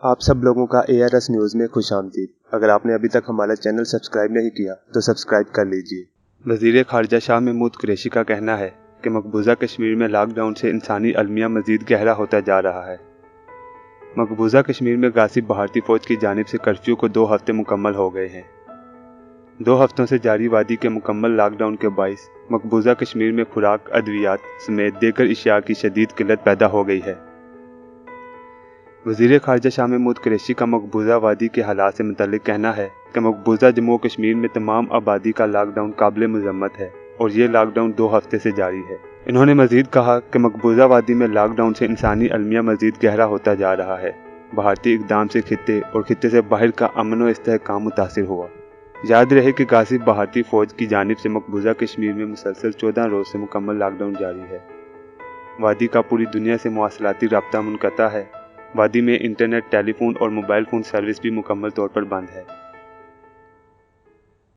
आप सब लोगों का ARS न्यूज़ में खुश आमदीद। अगर आपने अभी तक हमारा चैनल सब्सक्राइब नहीं किया तो सब्सक्राइब कर लीजिए। वज़ीर ख़ारजा शाह महमूद कुरैशी का कहना है कि मकबूजा कश्मीर में लॉकडाउन से इंसानी अलमिया मज़ीद गहरा होता जा रहा है। मकबूजा कश्मीर में गासिब भारतीय फ़ौज की जानिब से कर्फ्यू को 2 हफ्ते मुकम्मल हो गए हैं। 2 हफ्तों से जारी वादी के मुकम्मल लॉकडाउन के बाइस मकबूजा कश्मीर में खुराक, अद्वियात समेत दीगर अशिया की शदीद किल्लत पैदा हो गई है। वज़ीर ख़ारजा शाह महमूद कुरैशी का मकबूजा वादी के हालात से मुतल्लिक़ कहना है कि मकबूजा जम्मू कश्मीर में तमाम आबादी का लॉकडाउन काबिल मज़म्मत है और ये लॉकडाउन 2 हफ्ते से जारी है। इन्होंने मज़ीद कहा कि मकबूजा वादी में लॉकडाउन से इंसानी अलमिया मज़ीद गहरा होता जा रहा है। भारतीय इक़दाम से खित्ते और खित्ते से बाहर का अमन व इस्तेहकाम मुतासिर हुआ। याद रहे कि गासिब भारतीय फ़ौज की जानिब से मकबूजा कश्मीर में मुसलसल 14 रोज़ से मुकम्मल लॉकडाउन जारी है। वादी का पूरी दुनिया से मवासलाती राब्ता मुनक़ता है। वादी में इंटरनेट, टेलीफोन और मोबाइल फ़ोन सर्विस भी मुकम्मल तौर पर बंद है।